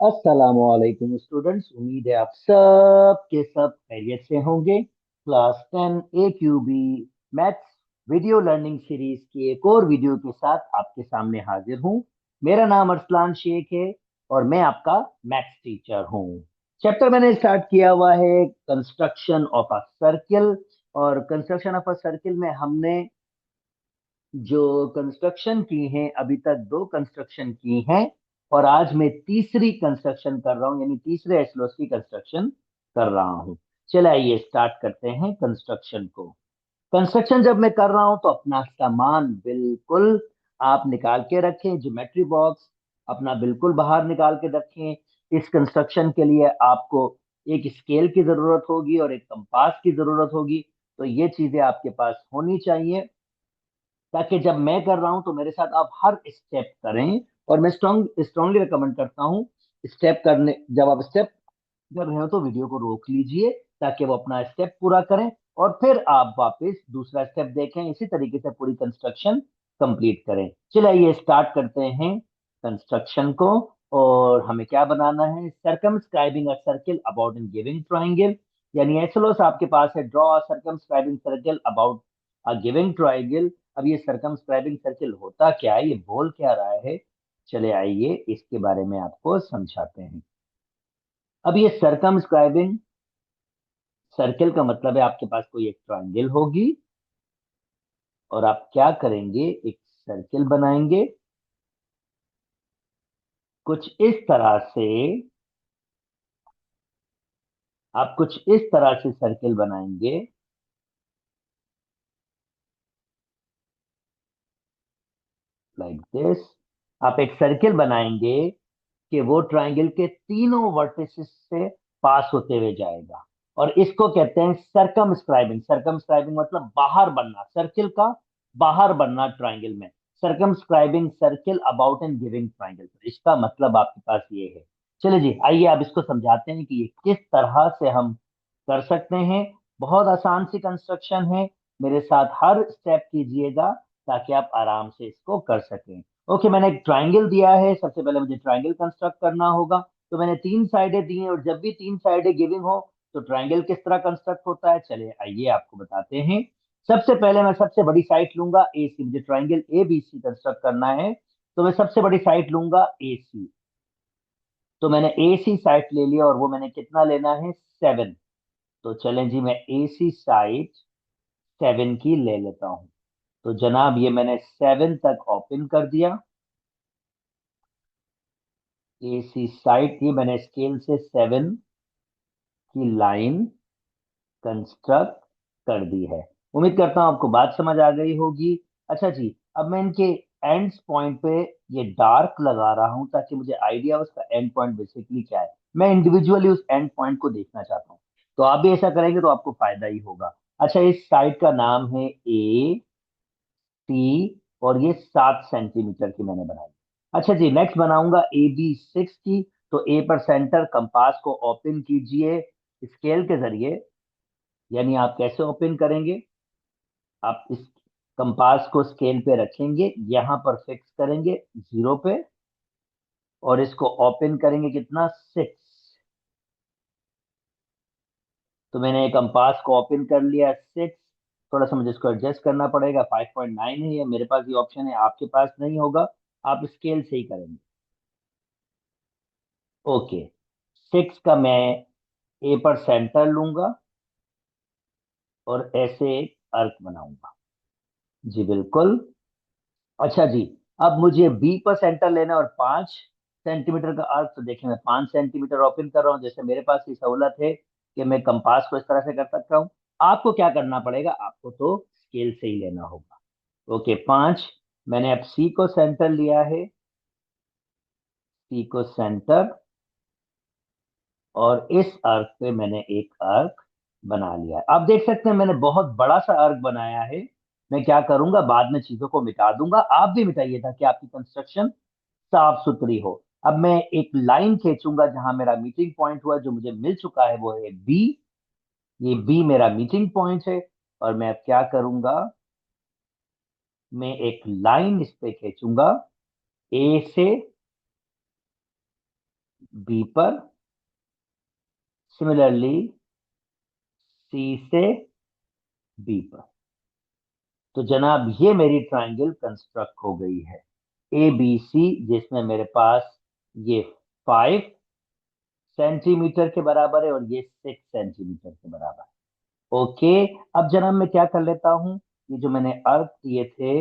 अस्सलामुअलैकुम स्टूडेंट्स, उम्मीद है आप सब के सब खैरियत से होंगे। Class 10 AQB maths video learning series की एक और वीडियो के साथ आपके सामने हाजिर हूं। मेरा नाम अरसलान शेख है और मैं आपका मैथ्स टीचर हूं। चैप्टर मैंने स्टार्ट किया हुआ है कंस्ट्रक्शन ऑफ अ सर्किल। और कंस्ट्रक्शन ऑफ अ सर्किल में हमने जो कंस्ट्रक्शन की हैं अभी तक दो कंस्ट्रक्शन की हैं, और आज मैं तीसरी कंस्ट्रक्शन कर रहा हूं, यानी तीसरे एसलोस की कंस्ट्रक्शन कर रहा हूं। चलिए आइए स्टार्ट करते हैं कंस्ट्रक्शन को। कंस्ट्रक्शन जब मैं कर रहा हूं तो अपना सामान बिल्कुल आप निकाल के रखें, ज्योमेट्री बॉक्स अपना बिल्कुल बाहर निकाल के रखें। इस कंस्ट्रक्शन के लिए आपको एक स्केल की जरूरत होगी और एक कंपास की जरूरत होगी, तो ये चीजें आपके पास होनी चाहिए ताकि जब मैं कर रहा हूं तो मेरे साथ आप हर स्टेप करें। और मैं स्ट्रांगली रिकमेंड करता हूं, स्टेप करने जब आप स्टेप कर रहे हो तो वीडियो को रोक लीजिए ताकि वो अपना स्टेप पूरा करें और फिर आप वापस दूसरा स्टेप देखें। इसी तरीके से पूरी कंस्ट्रक्शन कंप्लीट करें। चलिए ये स्टार्ट करते हैं कंस्ट्रक्शन को। और हमें क्या बनाना है? Circumscribing a circle about in giving triangle, यानी एसएलओएस आपके पास है। Draw a circumscribing circle about a giving triangle. अब ये सर्कमस्क्राइबिंग सर्किल होता क्या है, ये बोल क्या रहा है, चले आइए इसके बारे में आपको समझाते हैं। अब ये सर्कमस्क्राइबिंग सर्किल का मतलब है आपके पास कोई एक ट्रायंगल होगी और आप क्या करेंगे, एक सर्किल बनाएंगे कुछ इस तरह से। आप कुछ इस तरह से सर्किल बनाएंगे, लाइक दिस। आप एक सर्किल बनाएंगे कि वो ट्रायंगल के तीनों वर्टिसेस से पास होते हुए जाएगा, और इसको कहते हैं सर्कमस्क्राइबिंग। सर्कमस्क्राइबिंग मतलब बाहर बनना, सर्किल का बाहर बनना ट्रायंगल में। Circumscribing circle about and giving triangle, इसका मतलब आपके पास ये है। चलिए जी, आइए आप इसको समझाते हैं कि ये किस तरह से हम कर सकते हैं। बहुत आसान सी कंस्ट्रक्शन है, मेरे साथ हर स्टेप कीजिएगा ताकि आप आराम से इसको कर सकें। ओके, मैंने एक ट्रायंगल दिया है, सबसे पहले मुझे ट्रायंगल कंस्ट्रक्ट करना होगा। तो मैंने तीन साइडें दी हैं, और जब भी तीन साइडें गिविंग हो तो ट्रायंगल किस तरह कंस्ट्रक्ट होता है, चलिए आइए आपको बताते हैं। सबसे पहले मैं सबसे बड़ी साइड लूंगा ए सी। मुझे triangle A B C construct करना है, तो मैं सबसे बड़ी साइड लूंगा ए सी। तो मैंने ए सी साइड ले लिया, और वो मैंने कितना लेना है, 7। तो चलें जी, मैं ए सी साइड 7 की ले लेता हूं। तो जनाब ये मैंने 7 तक ओपन कर दिया। एसी साइड की मैंने स्केल से 7 की लाइन कंस्ट्रक्ट कर दी है। उम्मीद करता हूं आपको बात समझ आ गई होगी। अच्छा जी, अब मैं इनके एंड्स पॉइंट पे ये डार्क लगा रहा हूं ताकि मुझे आइडिया उसका एंड पॉइंट बेसिकली क्या है। मैं इंडिविजुअली उस एंड पॉइंट को देखना चाहता हूं, तो आप भी ऐसा करेंगे तो आपको फायदा ही होगा। अच्छा, इस साइड का नाम है ए सी, और ये 7 सेंटीमीटर की मैंने बनाई। अच्छा जी, नेक्स्ट बनाऊंगा ए बी 6 की। तो ए पर सेंटर, कंपास को ओपन कीजिए स्केल के जरिए। यानी आप कैसे ओपन करेंगे, आप इस कंपास को स्केल पे रखेंगे, यहां पर फिक्स करेंगे 0 पे, और इसको ओपन करेंगे कितना, 6। तो मैंने कंपास को ओपन कर लिया 6। थोड़ा सा मुझे इसको एडजस्ट करना पड़ेगा, 5.9 है ये मेरे पास, ये ऑप्शन है, आपके पास नहीं होगा, आप स्केल से ही करेंगे। ओके, 6 का मैं ए पर सेंटर लूंगा और ऐसे एक अर्क बनाऊंगा। जी बिल्कुल। अच्छा जी, अब मुझे बी पर सेंटर लेना है और 5 सेंटीमीटर का अर्क। तो देखिए, मैं 5 सेंटीमीटर ओपन कर रहा हूँ, जैसे मेरे पास ये सहूलत है कि मैं कंपास को इस तरह से कर सकता हूँ। आपको क्या करना पड़ेगा, आपको तो स्केल से ही लेना होगा। ओके, 5। मैंने अब सी को सेंटर लिया है, सी को सेंटर, और इस अर्क पे मैंने एक अर्क बना लिया है। आप देख सकते हैं मैंने बहुत बड़ा सा अर्क बनाया है। मैं क्या करूंगा, बाद में चीजों को मिटा दूंगा, आप भी मिटाइए ताकि आपकी कंस्ट्रक्शन साफ सुथरी हो। अब मैं एक लाइन खींचूंगा जहां मेरा मीटिंग पॉइंट हुआ, जो मुझे मिल चुका है वो है बी। ये बी मेरा मीटिंग पॉइंट है, और मैं अब क्या करूंगा, मैं एक लाइन इस पे खींचूंगा ए से बी पर, सिमिलरली सी से बी पर। तो जनाब ये मेरी ट्रायंगल कंस्ट्रक्ट हो गई है ए बी सी, जिसमें मेरे पास ये 5 सेंटीमीटर के बराबर है और ये 6 सेंटीमीटर के बराबर है। ओके, अब जनाब मैं क्या कर लेता हूँ, ये जो मैंने अर्थ दिए थे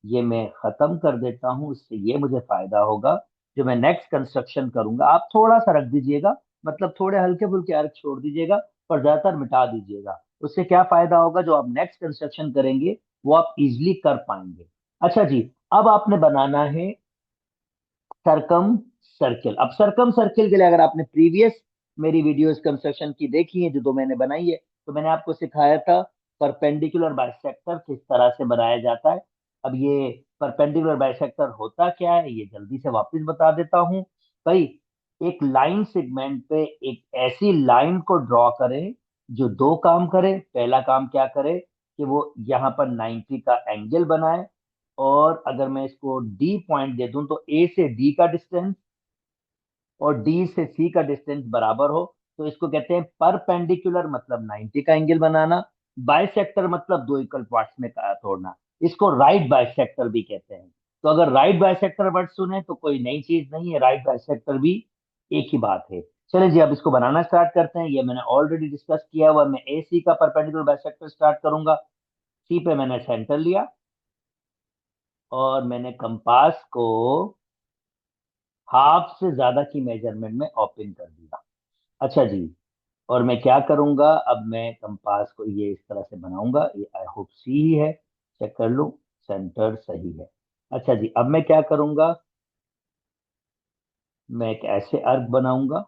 ये मैं खत्म कर देता हूँ। इससे ये मुझे फायदा होगा, जो मैं नेक्स्ट कंस्ट्रक्शन करूंगा आप थोड़ा सा रख दीजिएगा, मतलब थोड़े हल्के फुल्के अर्थ छोड़ दीजिएगा पर ज्यादातर मिटा दीजिएगा। उससे क्या फायदा होगा, जो आप नेक्स्ट कंस्ट्रक्शन करेंगे वो आप इजिली कर पाएंगे। अच्छा जी, अब आपने बनाना है सरकम सर्किल। अब सरकम सर्किल के लिए अगर आपने प्रीवियस मेरी वीडियोस कंस्ट्रक्शन की देखी है, जो दो मैंने बनाई है, तो मैंने आपको सिखाया था परपेंडिकुलर बाइसेक्टर किस तरह से बनाया जाता है। अब ये परपेंडिकुलर बाइसेक्टर होता क्या है ये जल्दी से वापस बता देता हूँ भाई। एक लाइन सेगमेंट पे एक ऐसी लाइन को ड्रॉ करें जो दो काम करे। पहला काम क्या करे कि वो यहाँ पर 90 का एंगल बनाए, और अगर मैं इसको डी पॉइंट दे दूं तो ए से डी का डिस्टेंस और डी से सी का डिस्टेंस बराबर हो, तो इसको कहते हैं परपेंडिकुलर, मतलब 90 का एंगल बनाना। बाइसेक्टर मतलब दो इक्वल पार्ट्स में तोड़ना, इसको राइट बाइसेक्टर भी कहते हैं। तो अगर राइट बाइसेक्टर वर्ड सुने तो कोई नई चीज नहीं है, राइट बाइसेक्टर भी एक ही बात है। चलिए जी, अब इसको बनाना स्टार्ट करते हैं। ये मैंने ऑलरेडी डिस्कस किया हुआ। मैं ए सी का परपेंडिकुलर बाइसेक्टर स्टार्ट करूंगा। सी पे मैंने सेंटर लिया और मैंने कंपास को हाफ से ज्यादा की मेजरमेंट में ओपन कर दिया। अच्छा जी, और मैं क्या करूंगा, अब मैं कंपास को ये इस तरह से बनाऊंगा। ये आई होप सी ही है, चेक कर लूं, सेंटर सही है। अच्छा जी, अब मैं क्या करूंगा, मैं एक ऐसे अर्क बनाऊंगा,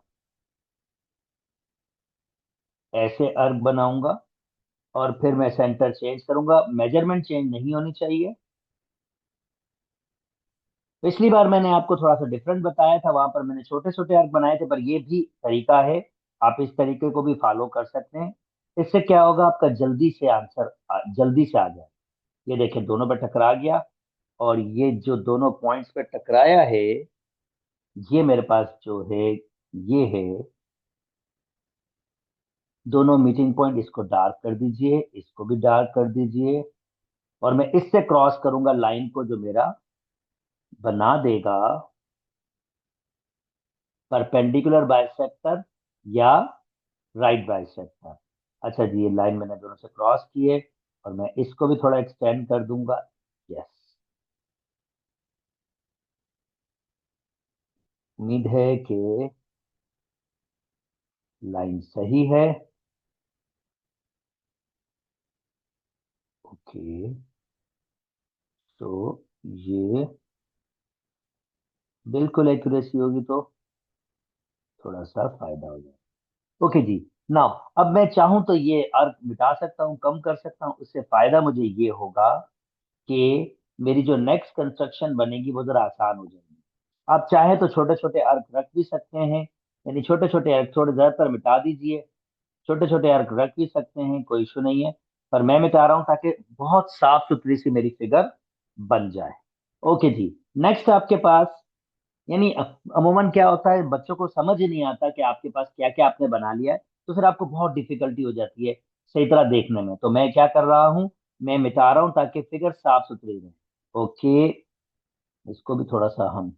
ऐसे अर्क बनाऊंगा, और फिर मैं सेंटर चेंज करूंगा। मेजरमेंट चेंज नहीं होनी चाहिए। पिछली बार मैंने आपको थोड़ा सा डिफरेंट बताया था, वहां पर मैंने छोटे छोटे अर्क बनाए थे, पर ये भी तरीका है, आप इस तरीके को भी फॉलो कर सकते हैं। इससे क्या होगा, आपका जल्दी से आंसर जल्दी से आ जाए। ये देखिए दोनों पे टकरा गया, और ये जो दोनों पॉइंट्स पे टकराया है, ये मेरे पास जो है ये है दोनों मीटिंग पॉइंट। इसको डार्क कर दीजिए, इसको भी डार्क कर दीजिए, और मैं इससे क्रॉस करूंगा लाइन को, जो मेरा बना देगा परपेंडिकुलर बाइसेक्टर या राइट बाइसेक्टर। अच्छा जी, ये लाइन मैंने दोनों से क्रॉस की है, और मैं इसको भी थोड़ा एक्सटेंड कर दूंगा। यस, उम्मीद है कि लाइन सही है। ओके, तो ये बिल्कुल एक्यूरेसी होगी तो थोड़ा सा फायदा हो जाए। ओके जी, नाउ अब मैं चाहूं तो ये अर्क मिटा सकता हूँ, कम कर सकता हूँ। उससे फायदा मुझे ये होगा कि मेरी जो नेक्स्ट कंस्ट्रक्शन बनेगी वो जरा आसान हो जाएगी। आप चाहे तो छोटे छोटे अर्क रख भी सकते हैं, यानी छोटे छोटे अर्क थोड़े ज्यादातर मिटा दीजिए। छोटे छोटे अर्क रख भी सकते हैं, कोई इशू नहीं है, पर मैं मिटा रहा हूँ ताकि बहुत साफ सुथरी सी मेरी फिगर बन जाए। ओके जी, नेक्स्ट आपके पास, यानी अमूमन क्या होता है, बच्चों को समझ ही नहीं आता कि आपके पास क्या क्या आपने बना लिया है, तो फिर आपको बहुत डिफिकल्टी हो जाती है सही तरह देखने में। तो मैं क्या कर रहा हूँ, मैं मिटा रहा हूँ ताकि फिगर साफ सुथरी रहे। ओके, इसको भी थोड़ा सा हम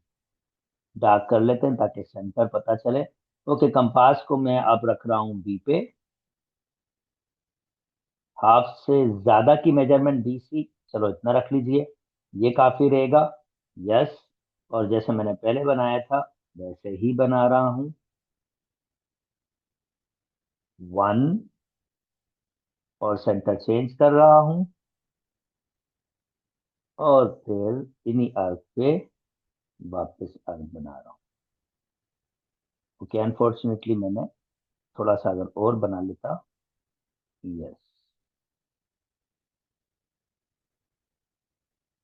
डार्क कर लेते हैं ताकि सेंटर पता चले। ओके, कंपास को मैं अब रख रहा हूँ बी पे, हाफ से ज्यादा की मेजरमेंट बी सी, चलो इतना रख लीजिए, ये काफी रहेगा। यस, और जैसे मैंने पहले बनाया था वैसे ही बना रहा हूँ। 1, और सेंटर चेंज कर रहा हूँ, और फिर इन्हीं अर्क पे वापस अर्क बना रहा हूँ। ओके, अनफॉर्चुनेटली मैंने थोड़ा सा अगर और बना लेता। यस,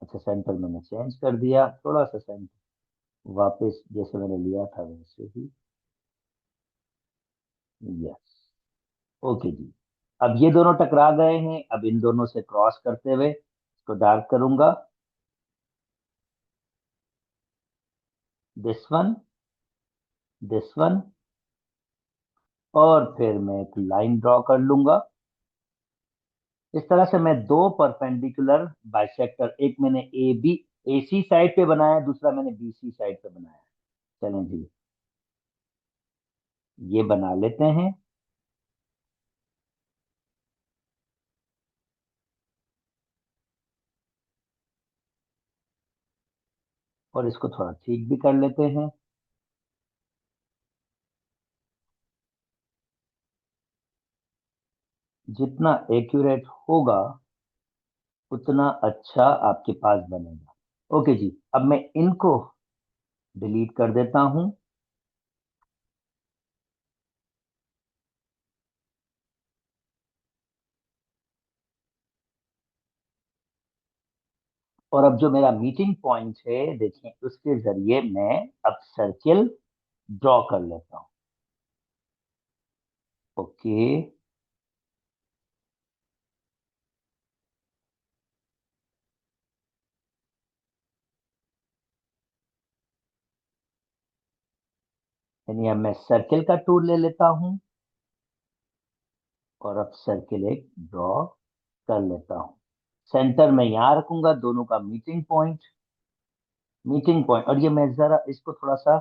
अच्छा सेंटर मैंने चेंज कर दिया, थोड़ा सा सेंटर वापस जैसे मैंने लिया था वैसे ही। यस, ओके जी, अब ये दोनों टकरा गए हैं। अब इन दोनों से क्रॉस करते हुए इसको डार्क करूंगा, दिस वन, दिस वन, और फिर मैं एक लाइन ड्रॉ कर लूंगा। इस तरह से मैं दो परपेंडिकुलर बाइसेक्टर, एक मैंने A B A C side पे बनाया, दूसरा मैंने बी सी साइड पे बनाया। चलें जी, ये बना लेते हैं। और इसको थोड़ा ठीक भी कर लेते हैं। जितना एक्यूरेट होगा उतना अच्छा आपके पास बनेगा। ओके जी, अब मैं इनको डिलीट कर देता हूं। और अब जो मेरा मीटिंग पॉइंट है, देखें, उसके जरिए मैं अब सर्किल ड्रॉ कर लेता हूं। ओके, यानी अब मैं सर्किल का टूल ले लेता हूं और अब सर्किल एक ड्रॉ कर लेता हूं। सेंटर में यहां रखूंगा दोनों का मीटिंग पॉइंट। मीटिंग पॉइंट, और ये मैं जरा इसको थोड़ा सा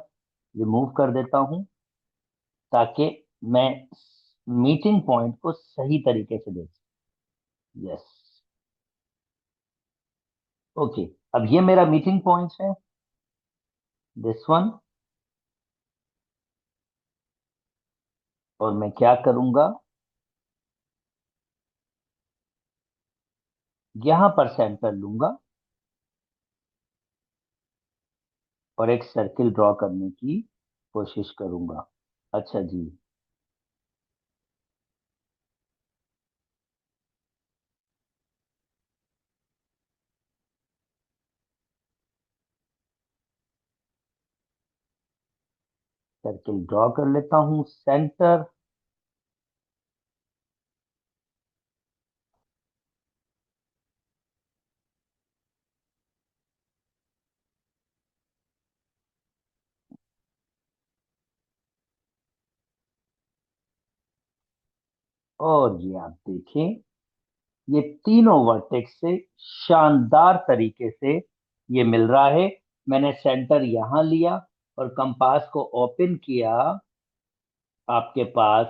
रिमूव कर देता हूं ताकि मैं मीटिंग पॉइंट को सही तरीके से देख सकूं। Yes, okay. अब ये मेरा मीटिंग पॉइंट है, दिस वन। और मैं क्या करूंगा, यहां पर सेंटर लूंगा और एक सर्किल ड्रॉ करने की कोशिश करूंगा। अच्छा जी, सर्किल ड्रॉ कर लेता हूं, सेंटर। और ये आप देखें, ये तीनों वर्टेक्स से शानदार तरीके से ये मिल रहा है। मैंने सेंटर यहां लिया और कंपास को ओपन किया आपके पास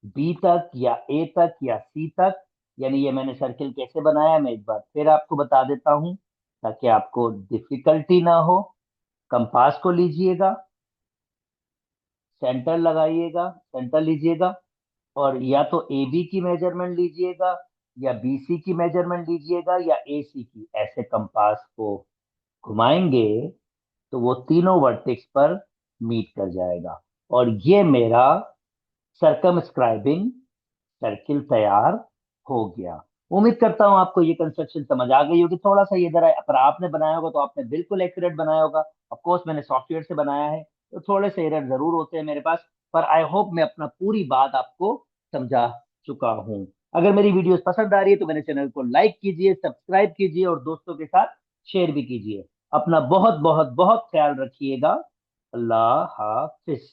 बी तक या ए तक या सी तक। यानी ये मैंने सर्किल कैसे बनाया, मैं एक बार फिर आपको बता देता हूं ताकि आपको डिफिकल्टी ना हो। कंपास को लीजिएगा, सेंटर लगाइएगा, सेंटर लीजिएगा, और या तो ए बी की मेजरमेंट लीजिएगा या बी सी की मेजरमेंट लीजिएगा या ए सी की। ऐसे कंपास को घुमाएंगे तो वो तीनों वर्टेक्स पर मीट कर जाएगा। और ये मेरा सर्कमस्क्राइबिंग सर्किल तैयार हो गया। उम्मीद करता हूं आपको ये कंस्ट्रक्शन समझ आ गई होगी। थोड़ा सा ये जरा, अगर आपने बनाया होगा तो आपने बिल्कुल एक्यूरेट बनाया होगा। ऑफ कोर्स मैंने सॉफ्टवेयर से बनाया है तो थोड़े से एरर जरूर होते हैं मेरे पास, पर आई होप मैं अपना पूरी बात आपको समझा चुका हूं। अगर मेरी वीडियोस पसंद आ रही है तो मेरे चैनल को लाइक कीजिए, सब्सक्राइब कीजिए और दोस्तों के साथ शेयर भी कीजिए। अपना बहुत बहुत बहुत ख्याल रखिएगा। अल्लाह हाफिज।